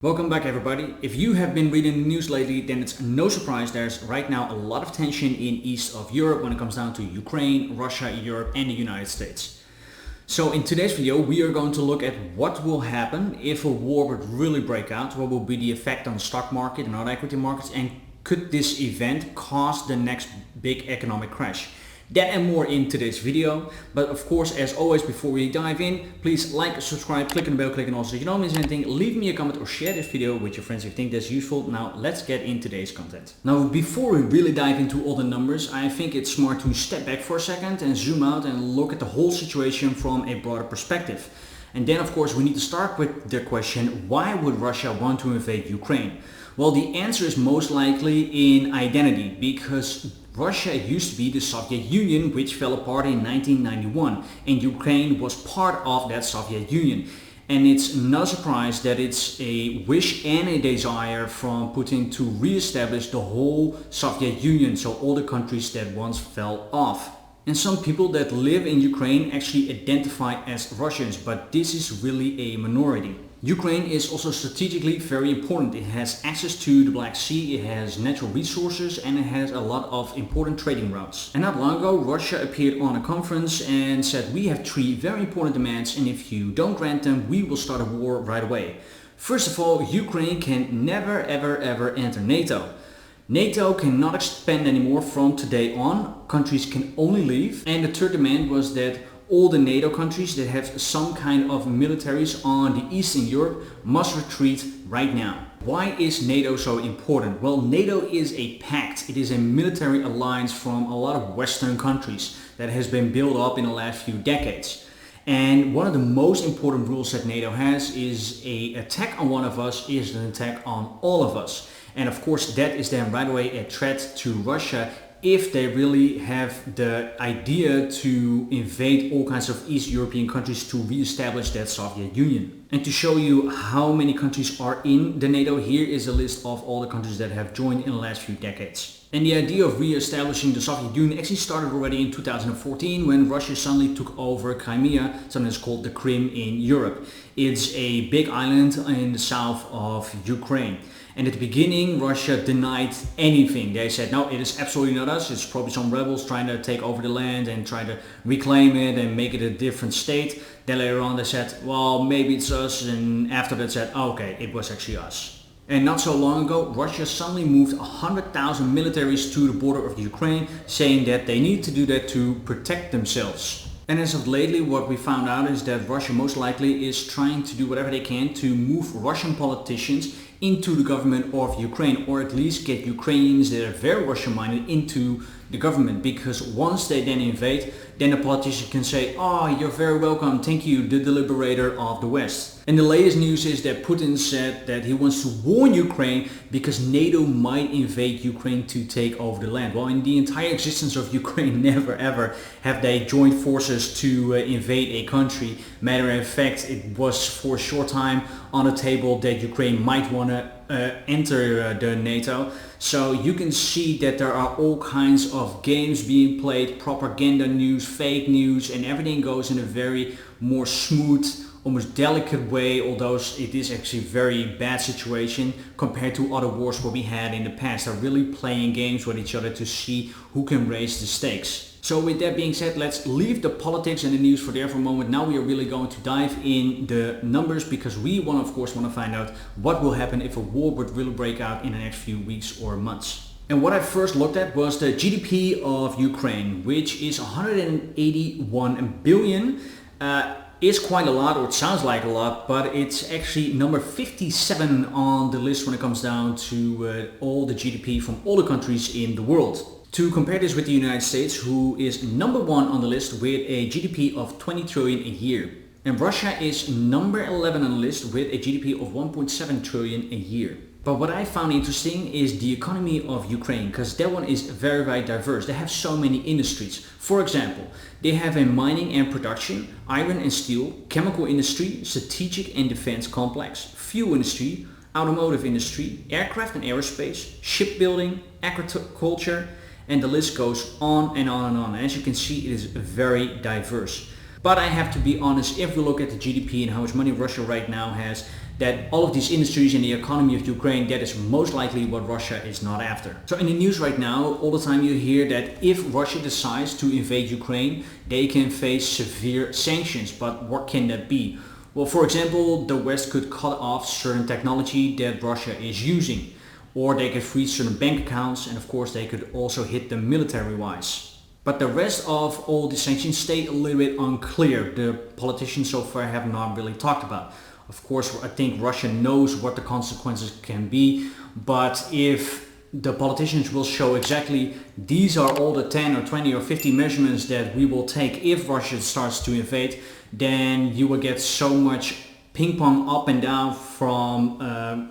Welcome back everybody. If you have been reading the news lately, then it's no surprise there's right now a lot of tension in east of Europe when it comes down to Ukraine, Russia, Europe and the United States. So in today's video we are going to look at what will happen if a war would really break out, what will be the effect on the stock market and other equity markets, and could this event cause the next big economic crash. That and more in today's video. But of course, as always, before we dive in, please like, subscribe, click on the bell, click and also so you don't miss anything. Leave me a comment or share this video with your friends if you think that's useful. Now let's get in today's content. Now before we really dive into all the numbers, I think it's smart to step back for a second and zoom out and look at the whole situation from a broader perspective. And then of course we need to start with the question, why would Russia want to invade Ukraine? Well, the answer is most likely in identity, because Russia used to be the Soviet Union, which fell apart in 1991, and Ukraine was part of that Soviet Union. And it's no surprise that it's a wish and a desire from Putin to re-establish the whole Soviet Union, so all the countries that once fell off. And some people that live in Ukraine actually identify as Russians, but this is really a minority. Ukraine is also strategically very important. It has access to the Black Sea, it has natural resources, and it has a lot of important trading routes. And not long ago, Russia appeared on a conference and said, we have three very important demands, and if you don't grant them, we will start a war right away. First of all, Ukraine can never ever enter NATO. NATO cannot expand anymore from today on. Countries can only leave. And the third demand was that all the NATO countries that have some kind of militaries on the Eastern Europe must retreat right now. Why is NATO so important? Well, NATO is a pact. It is a military alliance from a lot of Western countries that has been built up in the last few decades. And one of the most important rules that NATO has is an attack on one of us is an attack on all of us. And of course that is then right away a threat to Russia if they really have the idea to invade all kinds of East European countries to re-establish that Soviet Union. And to show you how many countries are in the NATO, here is a list of all the countries that have joined in the last few decades. And the idea of re-establishing the Soviet Union actually started already in 2014 when Russia suddenly took over Crimea, something that's called the Krim in Europe. It's a big island in the south of Ukraine. And at the beginning, Russia denied anything. They said, no, it is absolutely not us. It's probably some rebels trying to take over the land and try to reclaim it and make it a different state. Then later on they said, well, maybe it's us. And after that said, oh, okay, it was actually us. And not so long ago, Russia suddenly moved 100,000 militaries to the border of Ukraine, saying that they need to do that to protect themselves. And as of lately, what we found out is that Russia most likely is trying to do whatever they can to move Russian politicians into the government of Ukraine, or at least get Ukrainians that are very Russian-minded into the government, because once they then invade, then the politician can say, oh, you're very welcome, thank you, the liberator of the West. And the latest news is that Putin said that he wants to warn Ukraine because NATO might invade Ukraine to take over the land. Well, in the entire existence of Ukraine, never ever have they joined forces to invade a country. Matter of fact, it was for a short time on the table that Ukraine might want to enter the NATO. So you can see that there are all kinds of games being played, propaganda news, fake news, and everything goes in a very more smooth, almost delicate way, although it is actually a very bad situation compared to other wars what we had in the past. They're really playing games with each other to see who can raise the stakes. So with that being said, let's leave the politics and the news for there for a moment. Now we are really going to dive in the numbers, because we of course want to find out what will happen if a war would really break out in the next few weeks or months. And what I first looked at was the GDP of Ukraine, which is 181 billion. Is quite a lot, or it sounds like a lot, but it's actually number 57 on the list when it comes down to all the GDP from all the countries in the world. To compare this with the United States, who is number 1 on the list with a GDP of 20 trillion a year. And Russia is number 11 on the list with a GDP of 1.7 trillion a year. But what I found interesting is the economy of Ukraine, because that one is very diverse. They have so many industries. For example, they have a mining and production, iron and steel, chemical industry, strategic and defense complex, fuel industry, automotive industry, aircraft and aerospace, shipbuilding, agriculture, and the list goes on and on and on. And as you can see, it is very diverse. But I have to be honest, if we look at the GDP and how much money Russia right now has, that all of these industries and the economy of Ukraine, that is most likely what Russia is not after. So in the news right now, all the time you hear that if Russia decides to invade Ukraine, they can face severe sanctions. But what can that be? Well, for example, the West could cut off certain technology that Russia is using, or they could freeze certain bank accounts, and of course they could also hit them military-wise. But the rest of all the sanctions stay a little bit unclear. The politicians so far have not really talked about. Of course, I think Russia knows what the consequences can be, but if the politicians will show exactly these are all the 10 or 20 or 50 measurements that we will take if Russia starts to invade, then you will get so much ping pong up and down from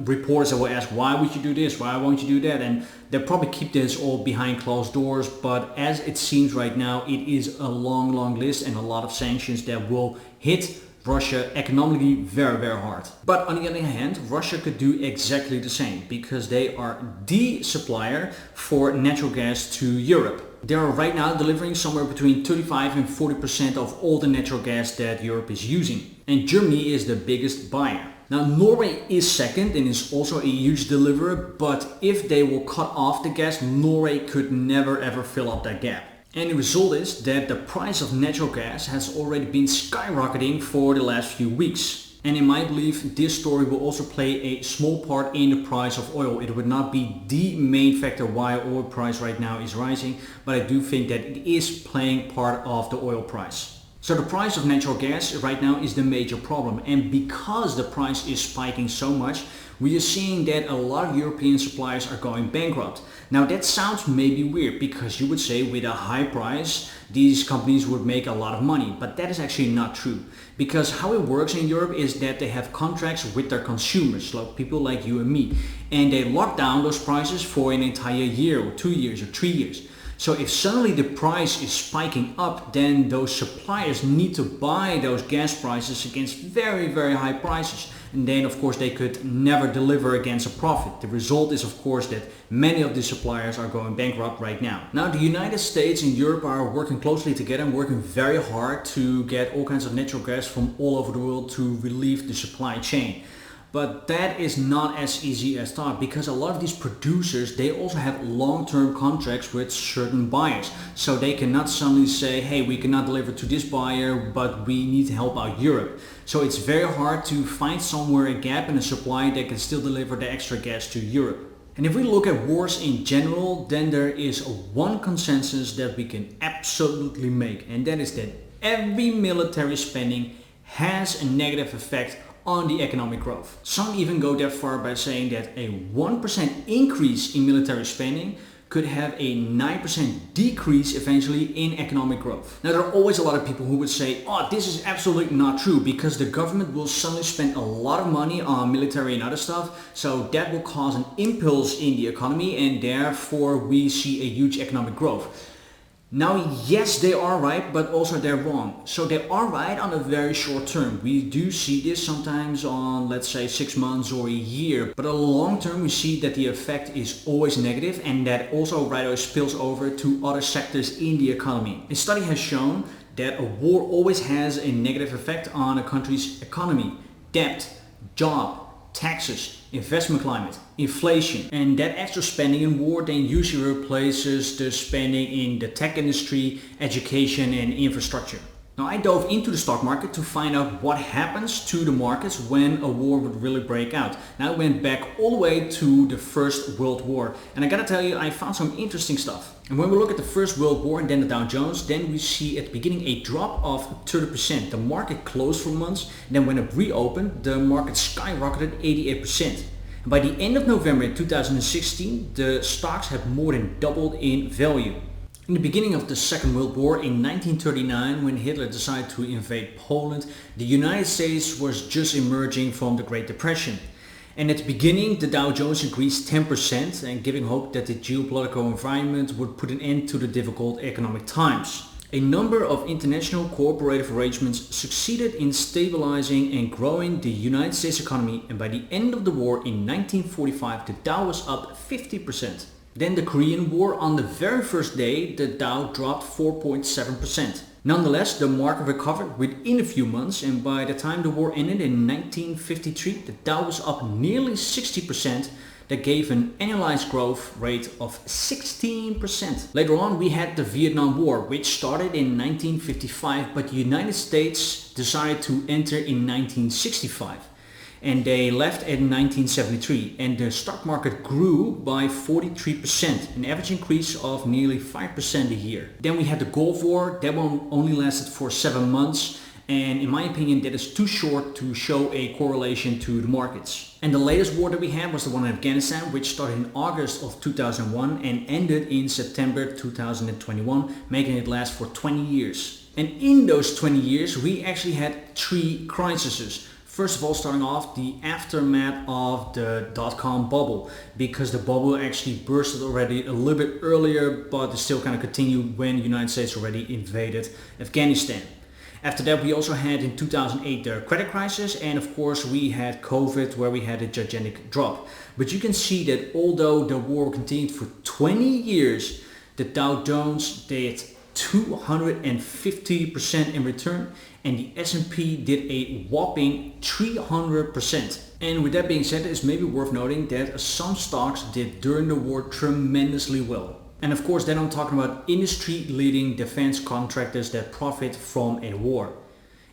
reporters that will ask, why would you do this, why won't you do that, and they'll probably keep this all behind closed doors. But as it seems right now, it is a long list and a lot of sanctions that will hit Russia economically very hard. But on the other hand, Russia could do exactly the same because they are the supplier for natural gas to Europe. They are right now delivering somewhere between 35 and 40% of all the natural gas that Europe is using. And Germany is the biggest buyer. Now Norway is second and is also a huge deliverer, but if they will cut off the gas, Norway could never ever fill up that gap. And the result is that the price of natural gas has already been skyrocketing for the last few weeks. And in my belief, this story will also play a small part in the price of oil. It would not be the main factor why oil price right now is rising, but I do think that it is playing part of the oil price. So the price of natural gas right now is the major problem, and because the price is spiking so much, we are seeing that a lot of European suppliers are going bankrupt. Now that sounds maybe weird because you would say with a high price these companies would make a lot of money, but that is actually not true. Because how it works in Europe is that they have contracts with their consumers, like people like you and me, and they lock down those prices for an entire year or 2 years or 3 years. So if suddenly the price is spiking up, then those suppliers need to buy those gas prices against very high prices. And then of course they could never deliver against a profit. The result is of course that many of the suppliers are going bankrupt right now. Now the United States and Europe are working closely together and working very hard to get all kinds of natural gas from all over the world to relieve the supply chain. But that is not as easy as thought, because a lot of these producers, they also have long-term contracts with certain buyers. So they cannot suddenly say, hey, we cannot deliver to this buyer, but we need to help out Europe. So it's very hard to find somewhere a gap in the supply that can still deliver the extra gas to Europe. And if we look at wars in general, then there is one consensus that we can absolutely make, and that is that every military spending has a negative effect on the economic growth. Some even go that far by saying that a 1% increase in military spending could have a 9% decrease eventually in economic growth. Now there are always a lot of people who would say, oh, this is absolutely not true because the government will suddenly spend a lot of money on military and other stuff, so that will cause an impulse in the economy and therefore we see a huge economic growth. Now, yes, they are right, but also they're wrong. So they are right on a very short term. We do see this sometimes on, let's say, 6 months or a year. But on the long term, we see that the effect is always negative and that also right away spills over to other sectors in the economy. A study has shown that a war always has a negative effect on a country's economy, debt, job, taxes, investment climate, inflation, and that extra spending in war then usually replaces the spending in the tech industry, education and infrastructure. Now I dove into the stock market to find out what happens to the markets when a war would really break out. Now I went back all the way to the First World War, and I gotta tell you, I found some interesting stuff. And when we look at the First World War and then the Dow Jones, then we see at the beginning a drop of 30%. The market closed for months, and then when it reopened, the market skyrocketed 88%. And by the end of November 2016, the stocks had more than doubled in value. In the beginning of the Second World War in 1939, when Hitler decided to invade Poland, the United States was just emerging from the Great Depression. And at the beginning, the Dow Jones increased 10% and giving hope that the geopolitical environment would put an end to the difficult economic times. A number of international cooperative arrangements succeeded in stabilizing and growing the United States economy, and by the end of the war in 1945, the Dow was up 50%. Then the Korean War, on the very first day, the Dow dropped 4.7%. Nonetheless, the market recovered within a few months, and by the time the war ended in 1953, the Dow was up nearly 60%. That gave an annualized growth rate of 16%. Later on, we had the Vietnam War, which started in 1955, but the United States decided to enter in 1965. And they left in 1973, and the stock market grew by 43%, an average increase of nearly 5% a year. Then we had the Gulf War. That one only lasted for 7 months, and in my opinion that is too short to show a correlation to the markets. And the latest war that we had was the one in Afghanistan, which started in August of 2001 and ended in September 2021, making it last for 20 years. And in those 20 years we actually had 3 crises. First of all, starting off, the aftermath of the dot-com bubble, because the bubble actually bursted already a little bit earlier, but it still kind of continued when the United States already invaded Afghanistan. After that, we also had in 2008 the credit crisis, and of course we had COVID, where we had a gigantic drop. But you can see that although the war continued for 20 years, the Dow Jones did 250% in return, and the S&P did a whopping 300%. And with that being said, it's maybe worth noting that some stocks did during the war tremendously well. And of course then I'm talking about industry-leading defense contractors that profit from a war.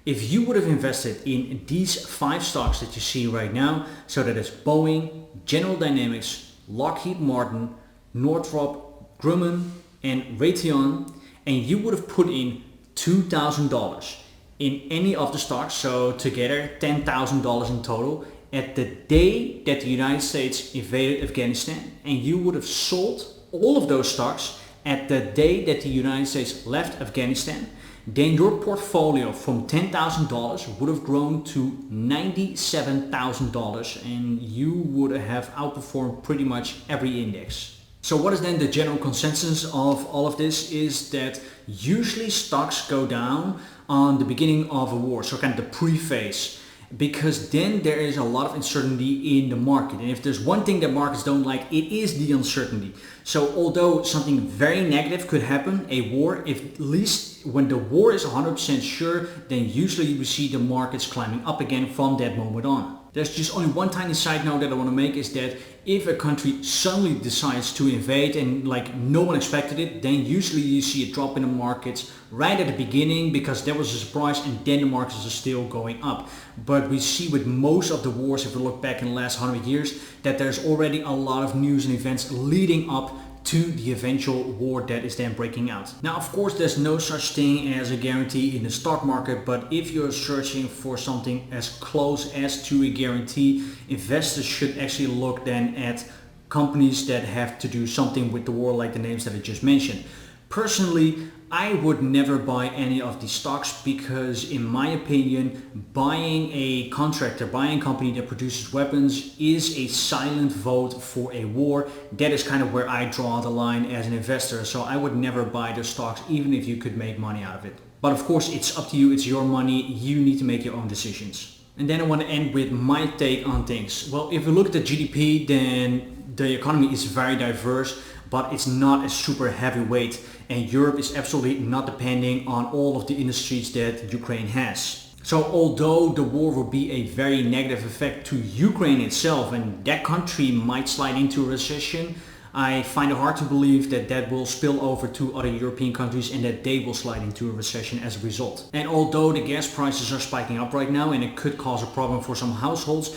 If you would have invested in these 5 stocks that you see right now, so that is Boeing, General Dynamics, Lockheed Martin, Northrop Grumman, and Raytheon, and you would have put in $2,000 in any of the stocks, so together $10,000 in total, at the day that the United States invaded Afghanistan, and you would have sold all of those stocks at the day that the United States left Afghanistan, then your portfolio from $10,000 would have grown to $97,000, and you would have outperformed pretty much every index. So what is then the general consensus of all of this is that usually stocks go down on the beginning of a war, so kind of the pre-phase, because then there is a lot of uncertainty in the market. And if there's one thing that markets don't like, it is the uncertainty. So although something very negative could happen, a war, if at least when the war is 100% sure, then usually we see the markets climbing up again from that moment on. There's just only one tiny side note that I want to make, is that if a country suddenly decides to invade and like no one expected it, then usually you see a drop in the markets right at the beginning because there was a surprise, and then the markets are still going up. But we see with most of the wars, if we look back in the last 100 years, that there's already a lot of news and events leading up to the eventual war that is then breaking out. Now, of course, there's no such thing as a guarantee in the stock market, but if you're searching for something as close as to a guarantee, investors should actually look then at companies that have to do something with the war, like the names that I just mentioned. Personally, I would never buy any of these stocks because, in my opinion, buying a contractor, buying a company that produces weapons is a silent vote for a war. That is kind of where I draw the line as an investor. So I would never buy their stocks, even if you could make money out of it. But of course, it's up to you. It's your money. You need to make your own decisions. And then I want to end with my take on things. Well, if we look at the GDP, then the economy is very diverse, but it's not a super heavyweight, and Europe is absolutely not depending on all of the industries that Ukraine has. So although the war will be a very negative effect to Ukraine itself, and that country might slide into a recession, I find it hard to believe that that will spill over to other European countries and that they will slide into a recession as a result. And although the gas prices are spiking up right now and it could cause a problem for some households,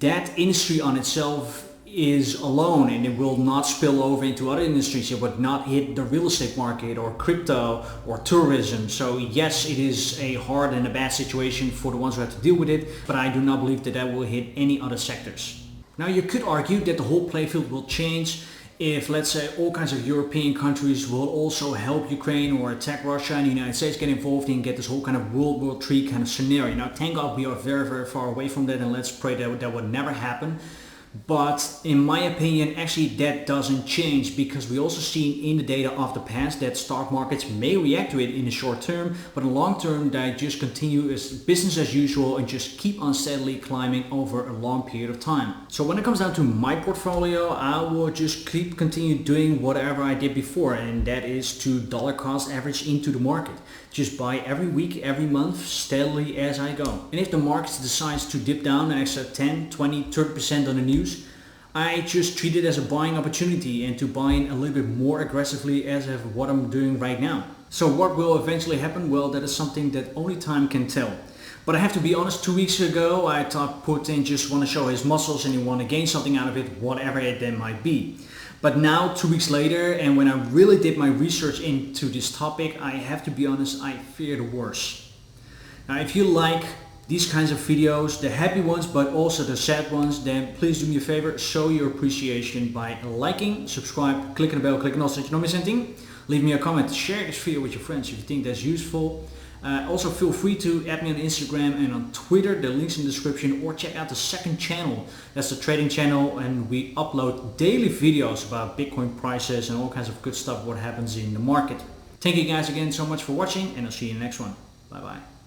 that industry on itself is alone, and it will not spill over into other industries. It would not hit the real estate market or crypto or tourism. So yes, it is a hard and a bad situation for the ones who have to deal with it, but I do not believe that that will hit any other sectors. Now, you could argue that the whole playfield will change if, let's say, all kinds of European countries will also help Ukraine or attack Russia, and the United States get involved and get this whole kind of World War III kind of scenario. Now, thank God we are very, very far away from that, and let's pray that that would never happen. But in my opinion, actually that doesn't change, because we also seen in the data of the past that stock markets may react to it in the short term, but in the long term they just continue as business as usual and just keep on steadily climbing over a long period of time. So when it comes down to my portfolio, I will just continue doing whatever I did before, and that is to dollar cost average into the market. Just buy every week, every month, steadily as I go. And if the market decides to dip down an extra 10, 20, 30% on the news, I just treat it as a buying opportunity and to buy in a little bit more aggressively as of what I'm doing right now. So what will eventually happen? Well, that is something that only time can tell. But I have to be honest, 2 weeks ago I thought Putin just want to show his muscles and he want to gain something out of it, whatever it then might be. But now, 2 weeks later, and when I really did my research into this topic, I have to be honest, I fear the worst. Now, if you like these kinds of videos, the happy ones, but also the sad ones, then please do me a favor, show your appreciation by liking, subscribe, click on the bell, click on all so you don't miss anything. Leave me a comment, share this video with your friends if you think that's useful. Also feel free to add me on Instagram and on Twitter, the links in the description, or check out the second channel, that's the trading channel, and we upload daily videos about Bitcoin prices and all kinds of good stuff, what happens in the market. Thank you guys again so much for watching, and I'll see you in the next one. Bye bye.